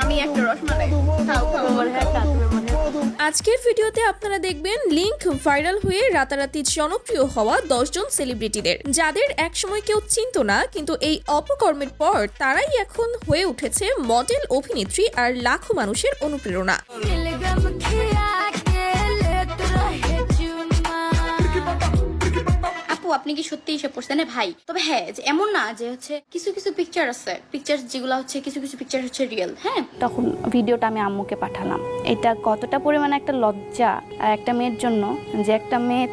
আমি একটা রসমালাই খাও আজকের ভিডিওতে আপনারা দেখবেন লিংক ভাইরাল হয়ে রাতারাতি জনপ্রিয় হওয়া 10 জন সেলিব্রিটিদের, যাদের একসময় কেউ চিনত না, কিন্তু এই অপকর্মের পর তারাই এখন হয়ে উঠেছে মডেল, অভিনেত্রী আর লাখো মানুষের অনুপ্রেরণা। আপনি কি সত্যি এসে পড়ছেন ভাই? তবে হ্যাঁ, যে এমন না যে হচ্ছে কিছু কিছু পিকচার আছে, পিকচার যেগুলো হচ্ছে কিছু কিছু পিকচার হচ্ছে রিয়েল। হ্যাঁ, তখন ভিডিওটা আমি আম্মুকে পাঠালাম। এটা কতটা পরিমাণে একটা লজ্জা একটা মেয়ের জন্য, যে একটা মেয়ে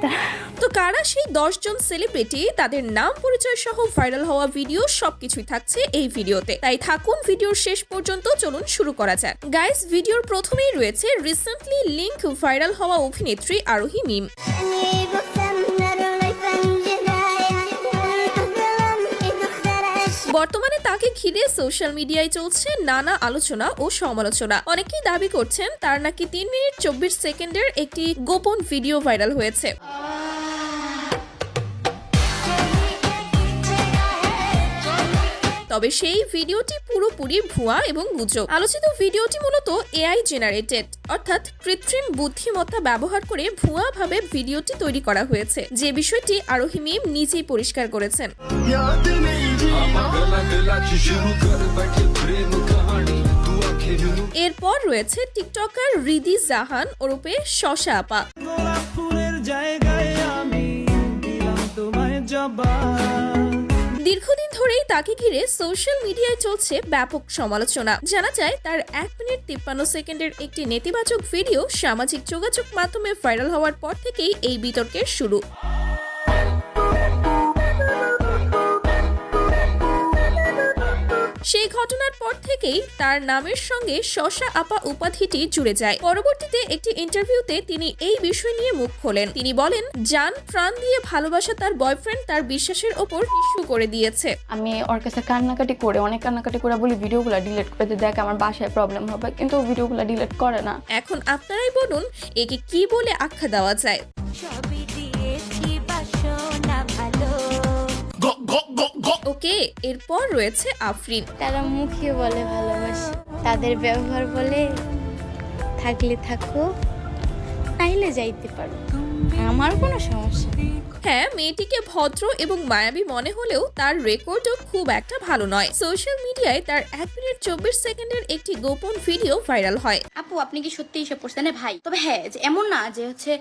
তো কারা সেই 10 জন সেলিব্রিটি, তাদের নাম, পরিচয় সহ ভাইরাল হওয়া ভিডিও সবকিছুই থাকছে এই ভিডিওতে, তাই থাকুন ভিডিওর শেষ পর্যন্ত। চলুন শুরু করা যাক। গাইস, ভিডিওর প্রথমেই রয়েছে রিসেন্টলি লিংক ভাইরাল হওয়া অভিনেত্রী আরোহী মিম। বর্তমানে তাকে ঘিরে সোশ্যাল মিডিয়ায় চলছে নানা আলোচনা ও সমালোচনা। অনেকেই দাবি করছেন তার নাকি 3 মিনিট 24 সেকেন্ডের একটি গোপন ভিডিও ভাইরাল হয়েছে। তবে সেই ভিডিওটি পুরোপুরি ভুয়া এবং গুজব। আলোচিত ভিডিওটি মূলত এআই জেনারেটেড, অর্থাৎ কৃত্রিম বুদ্ধিমত্তা ব্যবহার করে ভুয়াভাবে ভিডিওটি তৈরি করা হয়েছে, যে বিষয়টি আরোহী মিম নিজেই পরিষ্কার করেছেন। এরপর রয়েছে টিকটকার রিদি জাহান ওরফে শশা আপা। দীর্ঘদিন ধরেই তাকে ঘিরে সোশ্যাল মিডিয়ায় চলছে ব্যাপক সমালোচনা। জানা যায় তার 1 মিনিট 53 সেকেন্ডের একটি নেতিবাচক ভিডিও সামাজিক যোগাযোগ মাধ্যমে ভাইরাল হওয়ার পর থেকেই এই বিতর্কের শুরু। সেই ঘটনার পর থেকেই তার নামের সঙ্গে শশা আপা উপাধিটি জুড়ে যায়। পরবর্তীতে একটি ইন্টারভিউতে তিনি এই বিষয় নিয়ে মুখ খোলেন। তিনি বলেন, জান প্রাণ দিয়ে ভালোবাসা তার বয়ফ্রেন্ড তার বিশ্বাসের ওপর ইস্যু করে দিয়েছে। আমি ওর কাছে অনেক কান্নাকাটি করে বলি ভিডিওগুলো ডিলিট করে দিতে, দেখ আমার বাসায় প্রবলেম হবে, কিন্তু ও ভিডিওগুলো ডিলিট করে না। এখন আপনারাই বলুন একে কি বলে আখ্যা দেওয়া যায়? ওকে, এরপর রয়েছে আফরিন। তারা মুখে বলে ভালোবাসে, তাদের ব্যবহার বলে থাকলে থাকো, নাইলে যাইতে পারো, আমার কোনো সমস্যা নেই। হ্যাঁ, মেয়েটিকে ভদ্র এবং মায়াবী মনে হলেও তার রেকর্ডও খুব একটা ভালো নয়। সোশ্যাল মিডিয়ায় তার 1 মিনিট 24 সেকেন্ডের একটি গোপন ভিডিও ভাইরাল হয়। আপনি কি সত্যি এসে পড়ছেন ভাই? তবে হ্যাঁ, যে এমন না যে হচ্ছে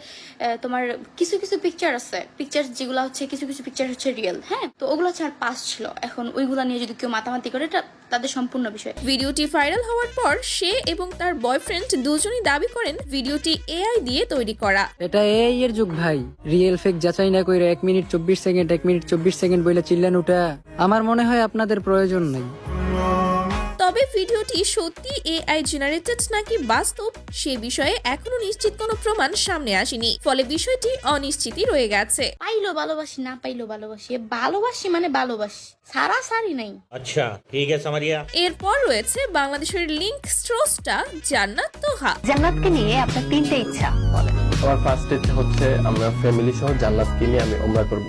তোমার কিছু কিছু পিকচার আছে, পিকচার যেগুলো হচ্ছে কিছু কিছু পিকচার হচ্ছে রিয়েল। হ্যাঁ, তো ওগুলো হচ্ছে আমার পাস ছিল। এখন ওইগুলো নিয়ে যদি কেউ মাতামাতি করে, এটা তাদের সম্পূর্ণ বিষয়। ভিডিওটি ভাইরাল হওয়ার পর সে এবং তার বয়ফ্রেন্ড দুজনেই দাবি করেন ভিডিওটি এআই দিয়ে তৈরি করা। এটা এআই এর যুগ ভাই, রিয়েল ফেক যাচাই না কইরা 1 মিনিট 24 সেকেন্ড 1 মিনিট 24 সেকেন্ড বইলা চিল্লান ওটা আমার মনে হয় আপনাদের প্রয়োজন নেই। তবে ভিডিওটি সত্যি এআই জেনারেটেড নাকি বাস্তব, সে বিষয়ে এখনো নিশ্চিত কোনো প্রমাণ সামনে আসেনি, ফলে বিষয়টি অনিশ্চিতই রয়ে গেছে। পাইলো ভালোবাসি, না পাইলো ভালোবাসি, ভালোবাসি মানে ভালোবাসি, সারা সারি নাই। আচ্ছা ঠিক আছে সামারিয়া। এরপর রয়েছে বাংলাদেশের লিংক স্রষ্টা জান্নাত তোহা। জান্নাতকে নিয়ে আপনার 3টা ইচ্ছা বলেন। আমার ফার্স্ট ইচ্ছা হচ্ছে আমরা ফ্যামিলি সহ জান্নাতকে নিয়ে আমি উমরা করব।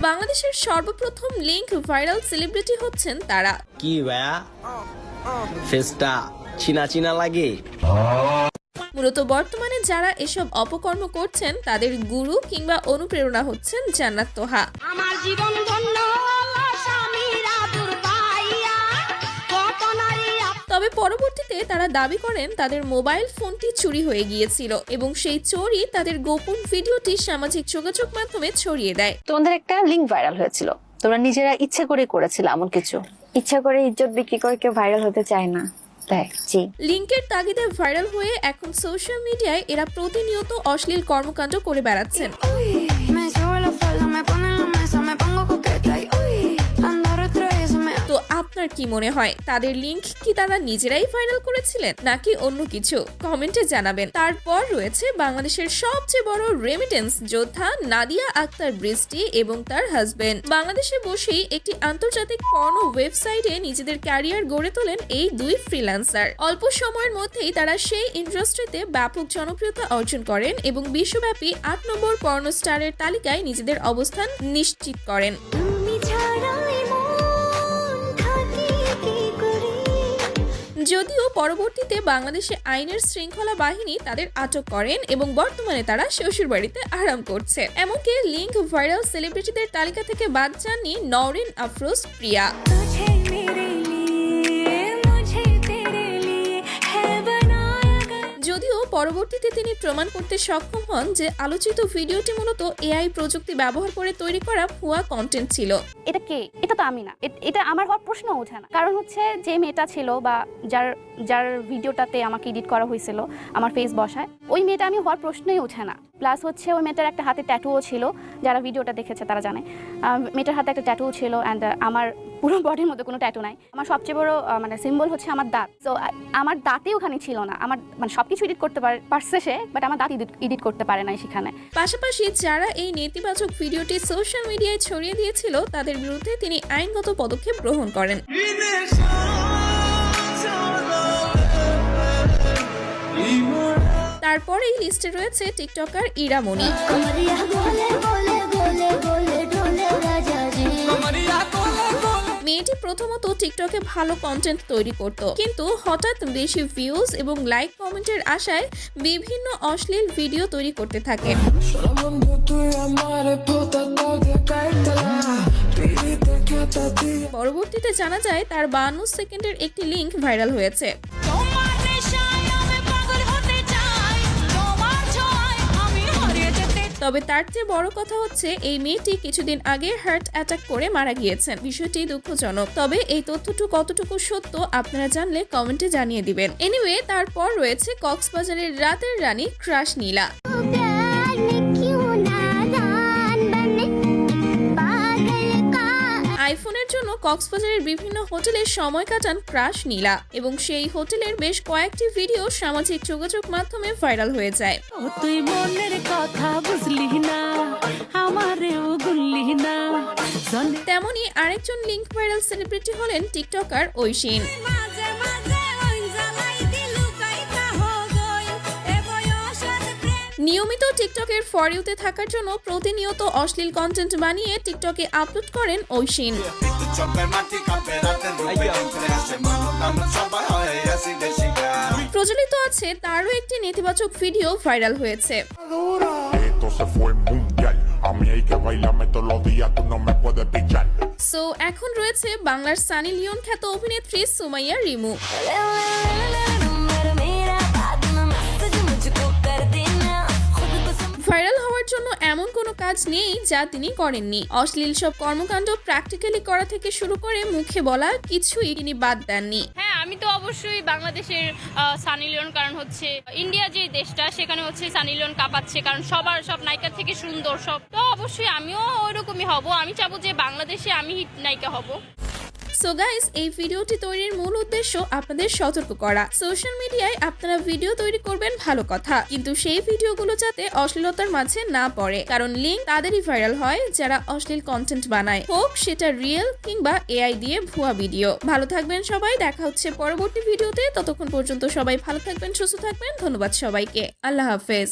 বাংলাদেশের সর্বপ্রথম লিংক ভাইরাল সেলিব্রিটি হচ্ছেন তারা। কি ভাইয়া ফেসটা চিনা চিনা লাগে? মূলত বর্তমানে যারা এসব অপকর্ম করছেন তাদের গুরু কিংবা অনুপ্রেরণা হচ্ছেন জান্নাত তোহা। আমার জীবন ধন্য তবে পরবর্তীতে তারা দাবি করেন তাদের মোবাইল ফোনটি চুরি হয়ে গিয়েছিল এবং সেই চোরই তাদের গোপন ভিডিওটি সামাজিক যোগাযোগ মাধ্যমে ছড়িয়ে দেয়। তোমাদের একটা লিংক ভাইরাল হয়েছিল, তোমরা নিজেরা ইচ্ছা করে করেছিল এমন কিছু? ইচ্ছা করে ইজ্জত বিক্রি করে কেউ ভাইরাল হতে চায় না, তাই জি। লিংকের তাগিদে ভাইরাল হয়ে এখন সোশ্যাল মিডিয়ায় এরা প্রতিনিয়ত অশ্লীল কর্মকাণ্ড করে বেড়াচ্ছেন। তো আপনার কি মনে হয়, তাদের লিংক কি তারা নিজেরাই ভাইরাল করেছিলেন নাকি অন্য কিছু? কমেন্টে জানাবেন। তারপর রয়েছে বাংলাদেশের সবচেয়ে বড় রেমিটেন্স যোদ্ধা নাদিয়া আক্তার বৃষ্টি এবং তার হাজবেন্ড। বাংলাদেশে বসেই একটি আন্তর্জাতিক পর্ন ওয়েবসাইটে নিজেদের ক্যারিয়ার গড়ে তোলেন এই দুই ফ্রিল্যান্সার। অল্প সময়ের মধ্যেই তারা সেই ইন্ডাস্ট্রিতে ব্যাপক জনপ্রিয়তা অর্জন করেন এবং বিশ্বব্যাপী 8 নম্বর পর্ন স্টারের তালিকায় নিজেদের অবস্থান নিশ্চিত করেন। যদিও পরবর্তীতে বাংলাদেশে আইনের শৃঙ্খলা বাহিনী তাদের আটক করেন এবং বর্তমানে তারা শ্বশুরবাড়িতে আরাম করছে। এমনকি লিঙ্ক ভাইরাল সেলিব্রিটিদের তালিকা থেকে বাদ যাননি নওরিন আফরোজ প্রিয়া। যদিও পরবর্তীতে তিনি প্রমাণ করতে সক্ষম হন যে আলোচিত ভিডিওটি মূলত এআই প্রযুক্তি ব্যবহার করে তৈরি করা ভুয়া কন্টেন্ট ছিল। এটা কে? এটা তো আমি না, এটা আমার হওয়ার প্রশ্ন ওঠে না। কারণ হচ্ছে যে মেয়েটা ছিল বা যার ভিডিওটাতে আমাকে এডিট করা হয়েছিল আমার ফেস বসায়, ওই মেয়েটা আমি হওয়ার প্রশ্নই ওঠে না। প্লাস হচ্ছে ওই মেয়েটার একটা হাতে ট্যাটুও ছিল, যারা ভিডিওটা দেখেছে তারা জানে মেয়েটার হাতে একটা ট্যাটুও ছিল। অ্যান্ড আমার পুরো বডির মধ্যে কোনো ট্যাটু নাই। আমার সবচেয়ে বড় মানে সিম্বল হচ্ছে আমার দাঁত। তো আমার দাঁতেই ওখানে ছিল না। আমার মানে সবকিছু এডিট করতে পারছে সে, বাট আমার দাঁত এডিট করতে পারে নাই সেখানে। পাশাপাশি যারা এই নেতিবাচক ভিডিওটি সোশ্যাল মিডিয়ায় ছড়িয়ে দিয়েছিল তাদের বিরুদ্ধে তিনি আইনগত পদক্ষেপ গ্রহণ করেন। তারপরেই লিস্টে রয়েছে টিকটকার ইরামণি। মেয়েটি প্রথমত টিকটকে ভালো কন্টেন্ট তৈরি করত, কিন্তু হঠাৎ বেশি ভিউজ এবং লাইক কমেন্টের আশায় বিভিন্ন অশ্লীল ভিডিও তৈরি করতে থাকে। পরবর্তীতে জানা যায় তার 52 সেকেন্ডের একটি লিংক ভাইরাল হয়েছে। তবে তার চেয়ে বড় কথা হচ্ছে এই মেয়েটি কিছুদিন আগে হার্ট অ্যাটাক করে মারা গিয়েছেন। বিষয়টি দুঃখজনক, তবে এই তথ্যটি কতটুকু সত্য আপনারা জানলে কমেন্টে জানিয়ে দিবেন। এনিওয়ে, তারপর রয়েছে কক্সবাজারের রাতের রানী ক্রাশ নীলা। আইফোনের জন্য কক্সবাজারের বিভিন্ন হোটেলে সময় কাটান ক্রাশ নীলা এবং সেই হোটেলের বেশ কয়েকটি ভিডিও সামাজিক যোগাযোগ মাধ্যমে ভাইরাল হয়ে যায়। তুই মনের কথা বুঝলি না, আমারেও গুনলি না। তেমনি আরেকজন লিংক ভাইরাল সেলিব্রিটি হলেন টিকটকার ঐশীন। নিয়মিত টিকটকের ফর ইউতে থাকার জন্য প্রতিনিয়ত অশ্লীল কন্টেন্ট বানিয়ে টিকটকে আপলোড করেন ঐশীন। প্রচলিত আছে তারও একটি নেতিবাচক ভিডিও ভাইরাল হয়েছে। সো এখন রয়েছে বাংলার সানি লিওন খ্যাত অভিনেত্রী সুমাইয়া রিমু। ভাইরাল হওয়ার জন্য এমন কোনো কাজ নেই যা তিনি করেননি। অশ্লীল সব কর্মকাণ্ড প্র্যাকটিক্যালি করা থেকে শুরু করে মুখে বলা কিছুই তিনি বাদ দেননি। হ্যাঁ, আমি তো অবশ্যই বাংলাদেশের সানি লিওন, কারণ হচ্ছে ইন্ডিয়া যে দেশটা সেখানে হচ্ছে সানি লিওন কাঁপাচ্ছে, কারণ সব নায়িকা থেকে সুন্দর সব। তো অবশ্যই আমিও ওইরকমই হব। আমি চাবো যে বাংলাদেশে আমি হিট নায়িকা হব। সো গাইস, এই ভিডিওটি তৈরির মূল উদ্দেশ্য আপনাদের সতর্ক করা। সোশ্যাল মিডিয়ায় আপনারা ভিডিও তৈরি করবেন ভালো কথা, কিন্তু সেই ভিডিওগুলো যাতে অশ্লীলতার মাঝে না পড়ে, কারণ লিঙ্ক তাদেরই ভাইরাল হয় যারা অশ্লীল কন্টেন্ট বানায়, হোক সেটা রিয়েল কিংবা এআই দিয়ে ভুয়া ভিডিও। ভালো থাকবেন সবাই, দেখা হচ্ছে পরবর্তী ভিডিওতে। ততক্ষণ পর্যন্ত সবাই ভালো থাকবেন, সুস্থ থাকবেন। ধন্যবাদ সবাইকে, আল্লাহ হাফেজ।